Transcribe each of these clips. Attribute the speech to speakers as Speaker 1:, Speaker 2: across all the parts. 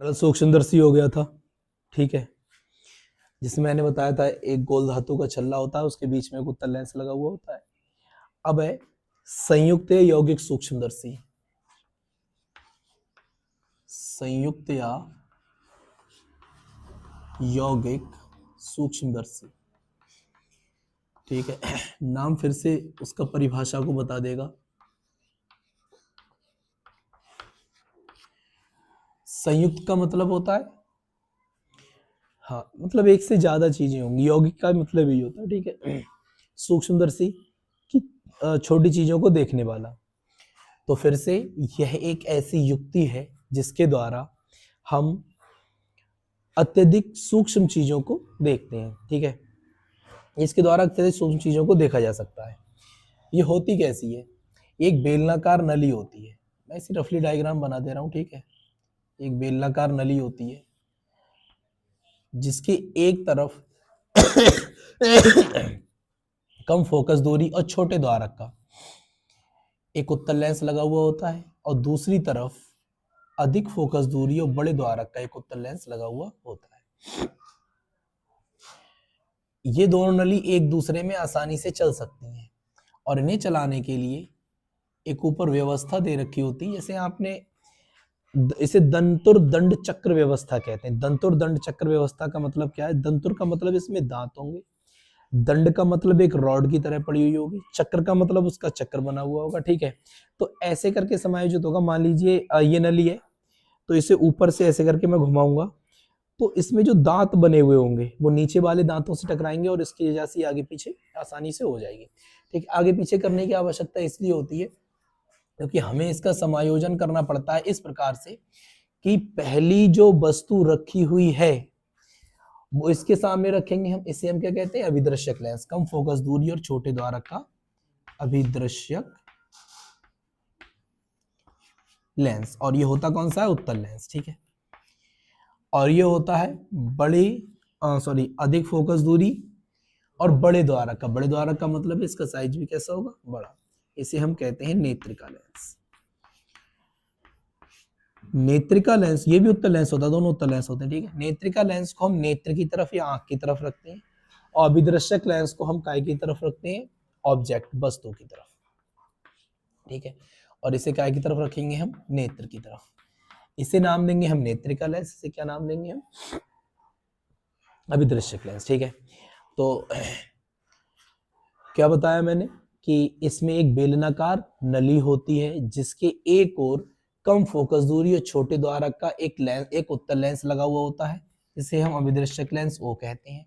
Speaker 1: सूक्ष्मदर्शी हो गया था, ठीक है, जिसमें मैंने बताया था एक गोल धातु का छल्ला होता है, उसके बीच में एक उत्तल लेंस लगा हुआ होता है। अब है संयुक्त या यौगिक सूक्ष्मदर्शी। संयुक्त या यौगिक सूक्ष्मदर्शी, ठीक है। नाम फिर से उसका परिभाषा को बता देगा। संयुक्त का मतलब होता है, हाँ, मतलब एक से ज्यादा चीजें होंगी। यौगिक का मतलब यही होता है, ठीक है। सूक्ष्मदर्शी की छोटी चीजों को देखने वाला। तो फिर से यह एक ऐसी युक्ति है जिसके द्वारा हम अत्यधिक सूक्ष्म चीजों को देखते हैं, ठीक है। इसके द्वारा अत्यधिक सूक्ष्म चीजों को देखा जा सकता है। ये होती कैसी है? एक बेलनाकार नली होती है, मैं इसे रफली डायग्राम बना दे रहा हूँ, ठीक है। एक बेलनाकार नली होती है जिसकी एक तरफ कम फोकस दूरी और छोटे द्वारक का एक उत्तल लेंस लगा हुआ होता है, और दूसरी तरफ अधिक फोकस दूरी और बड़े द्वारक का एक उत्तल लेंस लगा हुआ होता है। ये दोनों नली एक दूसरे में आसानी से चल सकती हैं, और इन्हें चलाने के लिए एक ऊपर व्यवस्था दे रखी होती है। जैसे आपने इसे दंतुर दंड चक्र व्यवस्था कहते हैं। दंतुर दंड चक्र व्यवस्था का मतलब क्या है? दंतुर का मतलब इसमें दांत होंगे, दंड का मतलब एक रॉड की तरह पड़ी हुई होगी, चक्र का मतलब उसका चक्र बना हुआ होगा, ठीक है। तो ऐसे करके समायोजित होगा। मान लीजिए ये नली है, तो इसे ऊपर से ऐसे करके मैं घुमाऊंगा, तो इसमें जो दांत बने हुए होंगे वो नीचे वाले दांतों से टकराएंगे और इसकी वजह से आगे पीछे आसानी से हो जाएगी, ठीक है। आगे पीछे करने की आवश्यकता इसलिए होती है क्योंकि हमें इसका समायोजन करना पड़ता है इस प्रकार से कि पहली जो वस्तु रखी हुई है वो इसके सामने रखेंगे हम। इसे हम क्या कहते हैं? अभिदृश्यक लेंस। कम फोकस दूरी और छोटे द्वारक का अभिदृश्यक लेंस। और ये होता कौन सा है? उत्तल लेंस, ठीक है। और ये होता है अधिक फोकस दूरी और बड़े द्वारक का। बड़े द्वारक का मतलब इसका साइज भी कैसा होगा? बड़ा। इसे हम कहते हैं नेत्रिका लेंस। नेत्रिका लेंस, ये भी उत्तल लेंस होता है, दोनों उत्तल लेंस होते हैं, ठीक है। नेत्रिका लेंस को हम नेत्र की तरफ या आंख की तरफ रखते हैं, और अभिदृश्यक लेंस को हम काय की तरफ रखते हैं? ऑब्जेक्ट, वस्तु की तरफ, ठीक है। और इसे काय की तरफ रखेंगे हम? नेत्र की तरफ। इसे नाम देंगे हम नेत्रिका लेंस। इसे क्या नाम देंगे हम? अभिदृश्यक लेंस, ठीक है। तो क्या बताया मैंने कि इसमें एक बेलनाकार नली होती है जिसके एक ओर कम फोकस दूरी और छोटे द्वारक का एक उत्तल लेंस लगा हुआ होता है, जिसे हम अभिदृश्यक लेंस ओ कहते हैं।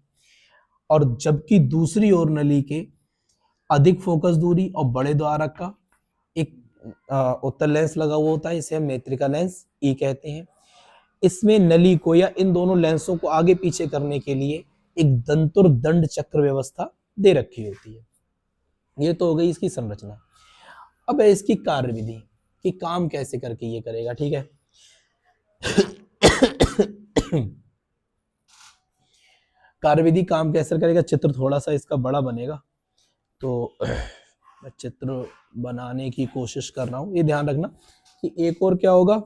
Speaker 1: और जबकि दूसरी ओर नली के अधिक फोकस दूरी और बड़े द्वारक का एक उत्तल लेंस लगा हुआ होता है, इसे हम नेत्रिका लेंस ई कहते हैं। इसमें नली को या इन दोनों लेंसों को आगे पीछे करने के लिए एक दंतुर दंड चक्र व्यवस्था दे रखी होती है। ये तो हो गई इसकी संरचना। अब है इसकी कार्यविधि कि काम कैसे करके ये करेगा, ठीक है। कार्यविधि काम कैसे करेगा? चित्र थोड़ा सा इसका बड़ा बनेगा, तो मैं चित्र बनाने की कोशिश कर रहा हूं। ये ध्यान रखना कि एक और क्या होगा?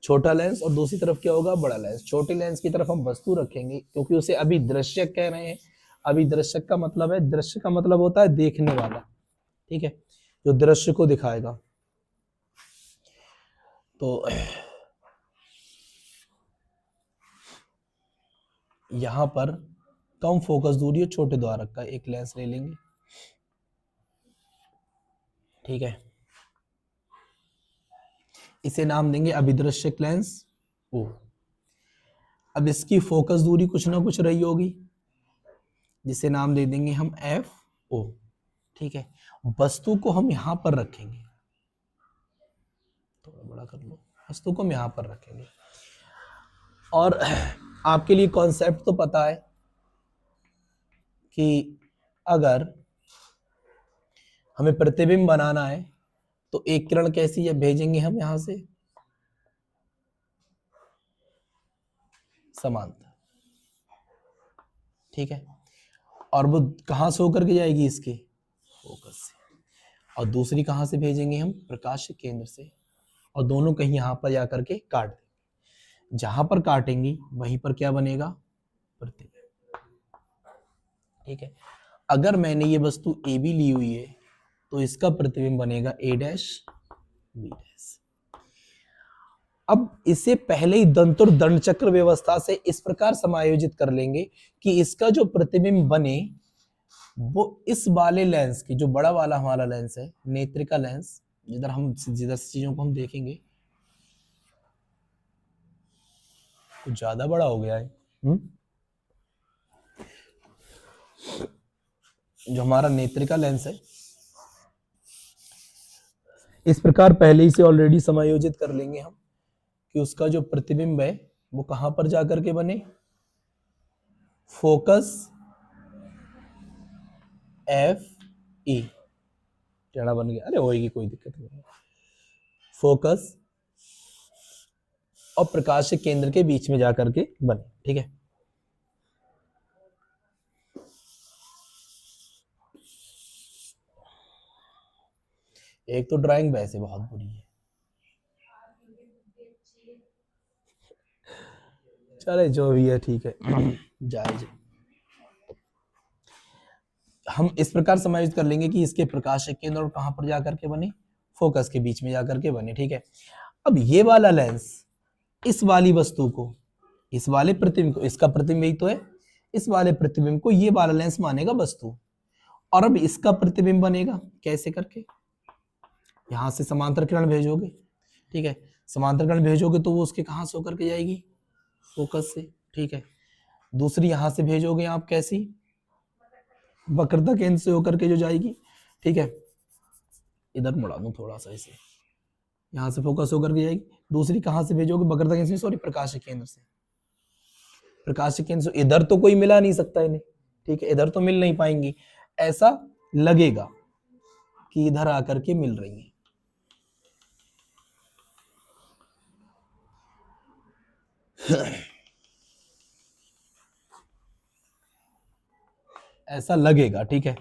Speaker 1: छोटा लेंस, और दूसरी तरफ क्या होगा? बड़ा लेंस। छोटे लेंस की तरफ हम वस्तु रखेंगे क्योंकि उसे अभी दृश्यक कह रहे हैं। अभी दृश्यक का मतलब है, दृश्य का मतलब होता है देखने वाला, ठीक है, जो दृश्य को दिखाएगा। तो यहां पर कम फोकस दूरी और छोटे द्वारक का एक लेंस ले लेंगे, ठीक है। इसे नाम देंगे अभिदृश्यक लेंस ओ। अब इसकी फोकस दूरी कुछ ना कुछ रही होगी, जिसे नाम दे देंगे हम एफ ओ, ठीक है। वस्तु को हम यहां पर रखेंगे, थोड़ा बड़ा कर लो। वस्तु को हम यहां पर रखेंगे, और आपके लिए कॉन्सेप्ट तो पता है कि अगर हमें प्रतिबिंब बनाना है तो एक किरण कैसी है भेजेंगे हम यहां से? समांतर, ठीक है। और वो कहां से होकर के जाएगी? इसके फोकस से। और दूसरी कहां से भेजेंगे हम? प्रकाश के केंद्र से। और दोनों कहीं यहां पर जाकर के काट देंगे। जहां पर काटेंगी वहीं पर क्या बनेगा, प्रतिबिंब। ठीक है, अगर मैंने ये वस्तु ए बी ली हुई है तो इसका प्रतिबिंब बनेगा ए डैश बी डैश। अब इसे पहले ही दंत और दंड चक्र व्यवस्था से इस प्रकार समायोजित कर लेंगे कि इसका जो प्रतिबिंब बने वो इस वाले लेंस की, जो बड़ा वाला हमारा लेंस है नेत्रिका लेंस, जिधर चीजों को हम देखेंगे, कुछ ज्यादा बड़ा हो गया है। जो हमारा नेत्रिका लेंस है, इस प्रकार पहले ही से ऑलरेडी समायोजित कर लेंगे हम कि उसका जो प्रतिबिंब है वो कहां पर जाकर के बने, फोकस एफ ई, टेढ़ा बन गया, अरे होएगी कोई दिक्कत नहीं है, फोकस और प्रकाश के केंद्र के बीच में जाकर के बने। ठीक है, एक तो ड्राइंग वैसे बहुत बुरी है, चले जो भी है ठीक है, जायज। हम इस प्रकार समायोजित कर लेंगे कि इसके प्रकाश केंद्र और कहां पर जाकर के बने, फोकस के बीच में जाकर के बने। ठीक है, अब ये वाला लेंस इस वाली वस्तु को, इस वाले प्रतिबिंब को, इसका प्रतिबिंब यही तो है, इस वाले प्रतिबिंब को ये वाला लेंस मानेगा वस्तु, और अब इसका प्रतिबिंब बनेगा कैसे करके, यहां से समांतर किरण भेजोगे। ठीक है, समांतर किरण भेजोगे तो वो उसके कहां से होकर के जाएगी, फोकस से। ठीक है, दूसरी यहां से भेजोगे आप कैसी, वक्रता केंद्र से होकर के जो जाएगी। ठीक है, इधर मुड़ा दूं थोड़ा सा इसे, यहां से फोकस होकर के जाएगी। दूसरी कहां से भेजोगे, वक्रता केंद्र से, सॉरी प्रकाश केंद्र से, प्रकाश केंद्र से। इधर तो कोई मिला नहीं सकता इन्हें, ठीक है, इधर तो मिल नहीं पाएंगी, ऐसा लगेगा कि इधर आकर के मिल रही है। ऐसा लगेगा, ठीक है,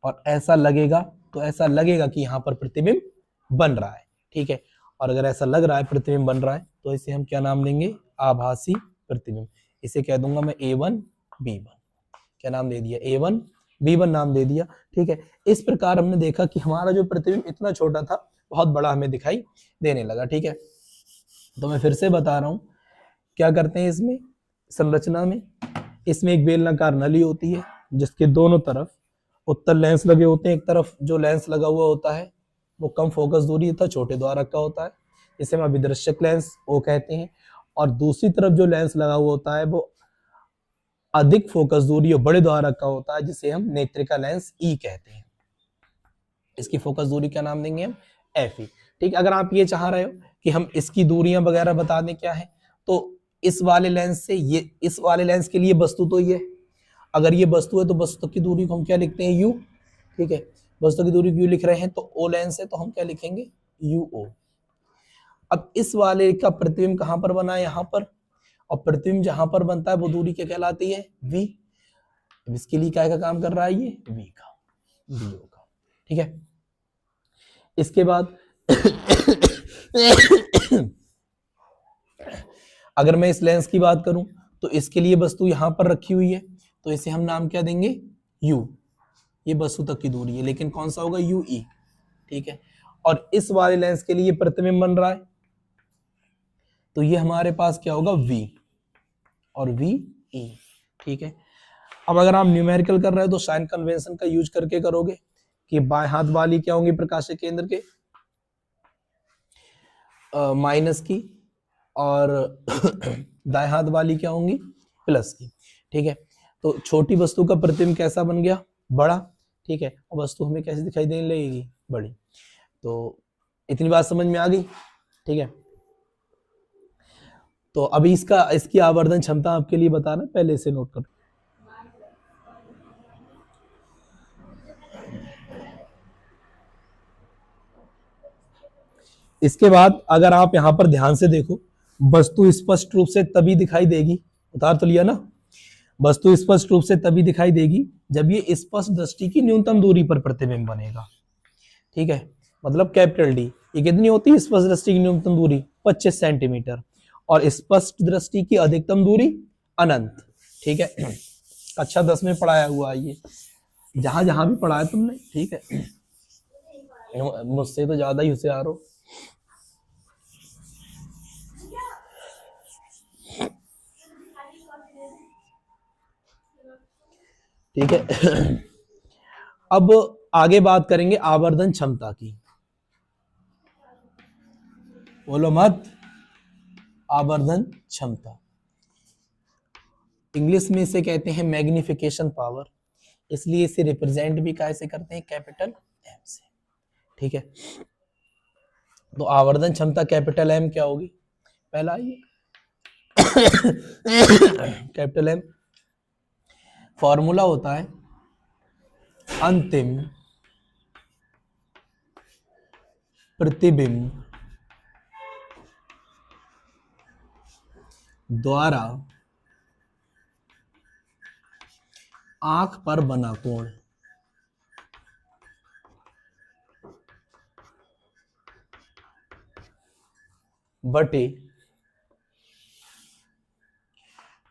Speaker 1: और ऐसा लगेगा तो ऐसा लगेगा कि यहां पर प्रतिबिंब बन रहा है। ठीक है, और अगर ऐसा लग रहा है प्रतिबिंब बन रहा है तो इसे हम क्या नाम देंगे, आभासी प्रतिबिंब। इसे कह दूंगा मैं A1 B1, क्या नाम दे दिया, A1 B1 नाम दे दिया। ठीक है, इस प्रकार हमने देखा कि हमारा जो प्रतिबिंब इतना छोटा था बहुत बड़ा हमें दिखाई देने लगा। ठीक है, तो मैं फिर से बता रहा हूं क्या करते हैं इसमें, संरचना में इसमें एक बेलनाकार नली होती है जिसके दोनों तरफ उत्तल लेंस लगे होते हैं। एक तरफ जो लेंस लगा हुआ होता है वो कम फोकस दूरी तथा छोटे द्वारक का होता है, जिसे हम अभिदर्शक लेंस वो कहते हैं, और दूसरी तरफ जो लेंस लगा हुआ होता है वो अधिक फोकस दूरी और बड़े द्वारक का होता है, जिसे हम नेत्रिका लेंस ई कहते हैं। इसकी फोकस दूरी क्या नाम देंगे हम, एफ ई। ठीक, अगर आप ये चाह रहे हो कि हम इसकी दूरियां वगैरह बता दें क्या है, तो इस वाले लेंस से ये, इस वाले लेंस के लिए वस्तु तो ये, अगर ये वस्तु है तो वस्तु की दूरी को हम क्या लिखते हैं, यू। ठीक है, वस्तु की दूरी यू लिख रहे हैं तो ओ लेंस है तो हम क्या लिखेंगे, यू ओ। अब इस वाले का प्रतिबिंब कहां पर बना है, यहां पर, और प्रतिबिंब जहां पर बनता है वो दूरी क्या कहलाती है, वी। इसके लिए क्या का काम कर रहा है ये, वी का, वीओ का। ठीक है, इसके बाद अगर मैं इस लेंस की बात करूं तो इसके लिए वस्तु यहां पर रखी हुई है तो इसे हम नाम क्या देंगे, u। ये वस्तु तक की दूरी है, लेकिन कौन सा होगा, ue। ठीक है, और इस वाले लेंस के लिए प्रतिबिंब बन रहा है तो ये हमारे पास क्या होगा, v और ve। ठीक है, अब अगर आप न्यूमेरिकल कर रहे हो तो साइन कन्वेंशन का यूज करके करोगे कि बाएं हाथ वाली क्या होंगी प्रकाश केंद्र के माइनस की, और दाएं हाथ वाली क्या होंगी, प्लस की। ठीक है, तो छोटी वस्तु का प्रतिबिंब कैसा बन गया, बड़ा। ठीक है, और वस्तु हमें कैसे दिखाई देने लगेगी, बड़ी। तो इतनी बात समझ में आ गई। ठीक है, तो अभी इसकी आवर्धन क्षमता आपके लिए बताना, पहले इसे नोट कर। इसके बाद अगर आप यहां पर ध्यान से देखो, वस्तु स्पष्ट रूप से तभी दिखाई देगी, उतार तो लिया ना, वस्तु स्पष्ट रूप से तभी दिखाई देगी जब ये स्पष्ट दृष्टि की न्यूनतम दूरी पर प्रतिबिंब बनेगा। ठीक है, मतलब कैपिटल डी, ये कितनी होती है स्पष्ट दृष्टि की न्यूनतम दूरी, 25 सेंटीमीटर। और स्पष्ट दृष्टि की अधिकतम दूरी अनंत। ठीक है, कक्षा 10 में पढ़ाया हुआ ये, जहां जहां भी पढ़ाया तुमने। ठीक है, मुझसे तो ज्यादा ही होशियार हो। ठीक है, अब आगे बात करेंगे आवर्धन क्षमता की। बोलो मत। आवर्धन क्षमता, इंग्लिश में इसे कहते हैं मैग्निफिकेशन पावर, इसलिए इसे रिप्रेजेंट भी कैसे करते हैं, कैपिटल एम से। ठीक है, तो आवर्धन क्षमता कैपिटल एम क्या होगी, पहला ये कैपिटल एम फॉर्मूला होता है अंतिम प्रतिबिंब द्वारा आंख पर बना कोण बटे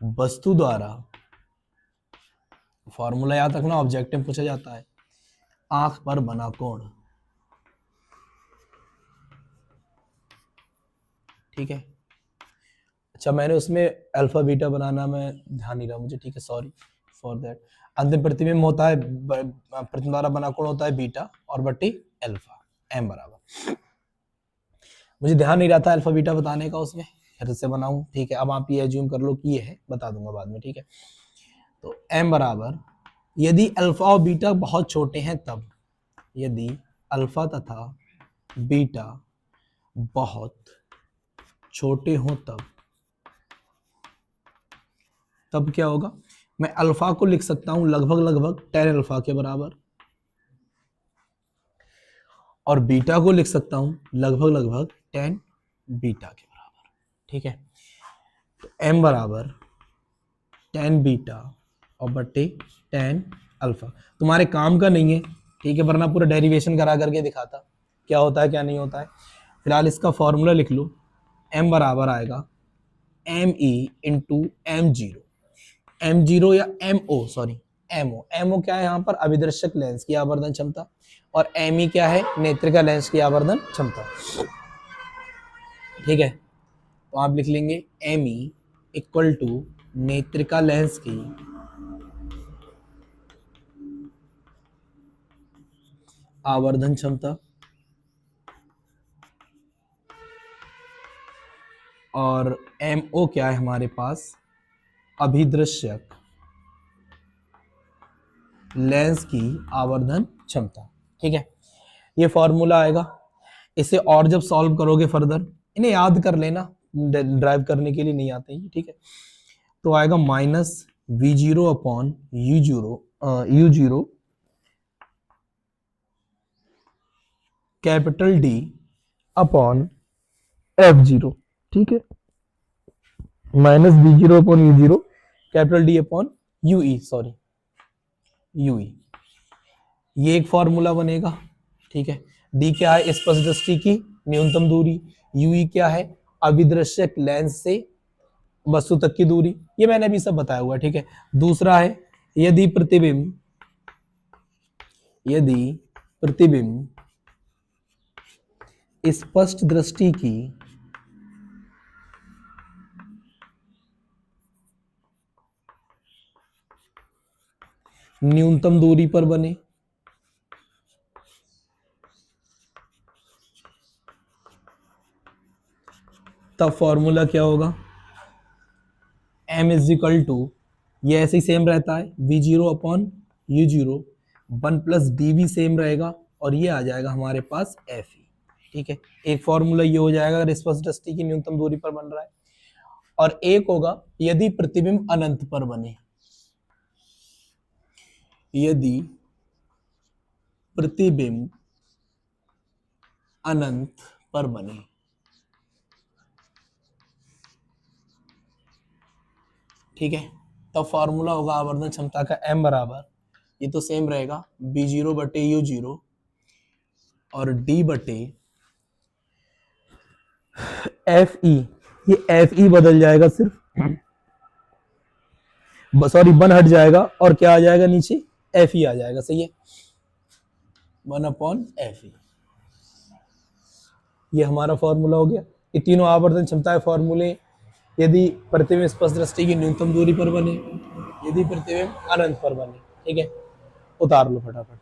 Speaker 1: वस्तु द्वारा, फॉर्मूला याद रखना, ऑब्जेक्टिव पूछा जाता है, आंख पर बना कोण। ठीक है, अच्छा मैंने उसमें अल्फा बीटा बनाना में ध्यान नहीं रहा मुझे। ठीक है, सॉरी फॉर दैट। अंतिम प्रतिबिंब होता है, प्रतिबिंब द्वारा बना कोण होता है बीटा और बट्टी अल्फा, एम बराबर। मुझे ध्यान नहीं रहा था अल्फा बीटा बताने का, उसमें फिर से बनाऊं। ठीक है, अब आप ये एज्यूम कर लो कि ये है, बता दूंगा बाद में। ठीक है, तो एम बराबर, यदि अल्फा और बीटा बहुत छोटे हैं तब, यदि अल्फा तथा बीटा बहुत छोटे हों तब क्या होगा, मैं अल्फा को लिख सकता हूं लगभग लगभग 10 अल्फा के बराबर, और बीटा को लिख सकता हूं लगभग लगभग 10 बीटा के बराबर। ठीक है, तो m बराबर 10 बीटा और बट्टे 10 अल्फा। तुम्हारे काम का नहीं है, ठीक है, वरना पूरा डेरिवेशन करा करके दिखाता क्या होता है क्या नहीं होता है। फिलहाल इसका फॉर्मूला लिख लो, m बराबर आएगा m e into m zero, m zero या m o, sorry mo. Mo क्या है यहाँ पर, अभिदर्शक लेंस की आवर्धन क्षमता, और एम ई क्या है, नेत्रिका लेंस की आवर्धन क्षमता। ठीक है, तो आप लिख लेंगे एम ई इक्वल टू नेत्रिका लेंस की आवर्धन क्षमता, और एम ओ क्या है हमारे पास, अभिदृश्यक लेंस की आवर्धन क्षमता। ठीक है, ये फॉर्मूला आएगा। इसे और जब सॉल्व करोगे फर्दर, इन्हें याद कर लेना, ड्राइव करने के लिए नहीं आते हैं। ठीक है, तो आएगा minus we zero upon you zero capital D upon F zero. ठीक है, minus we zero upon you zero capital D upon you E, sorry you ई, ये एक फॉर्मूला बनेगा। ठीक है, डी क्या है, स्पष्ट दृष्टि की न्यूनतम दूरी, यू ई क्या है, अभिदृश्यक लेंस से वस्तु तक की दूरी, ये मैंने अभी सब बताया हुआ है। ठीक है, दूसरा है यदि प्रतिबिंब स्पष्ट दृष्टि की न्यूनतम दूरी पर बने, तब फॉर्मूला क्या होगा, m इज इक्वल टू, ये ऐसे ही सेम रहता है, v zero upon you zero, 1 plus D भी सेम रहेगा, और ये आ जाएगा हमारे पास एफ ई। ठीक है, एक फॉर्मूला ये हो जाएगा अगर स्पष्ट दृष्टि की न्यूनतम दूरी पर बन रहा है, और एक होगा यदि प्रतिबिंब अनंत पर बने, यदि प्रतिबिंब अनंत पर बने। ठीक है, तब फॉर्मूला होगा आवर्धन क्षमता का m बराबर, ये तो सेम रहेगा, बी जीरो बटे यू जीरो और डी बटे एफ ई ये एफ ई बदल जाएगा सिर्फ, सॉरी 1 हट जाएगा और क्या आ जाएगा नीचे, एफ ई आ जाएगा, सही है, 1/Fe। ये हमारा फॉर्मूला हो गया। ये तीनों आवर्तन क्षमता फॉर्मूले यदि प्रतिबिंब स्पर्श दृष्टि की न्यूनतम दूरी पर बने, यदि प्रतिबिंब अनंत पर बने, ठीक है, उतार लो फटाफट।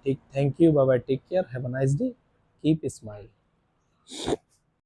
Speaker 1: ठीक, thank you, bye bye, take care, have a nice day, keep smile.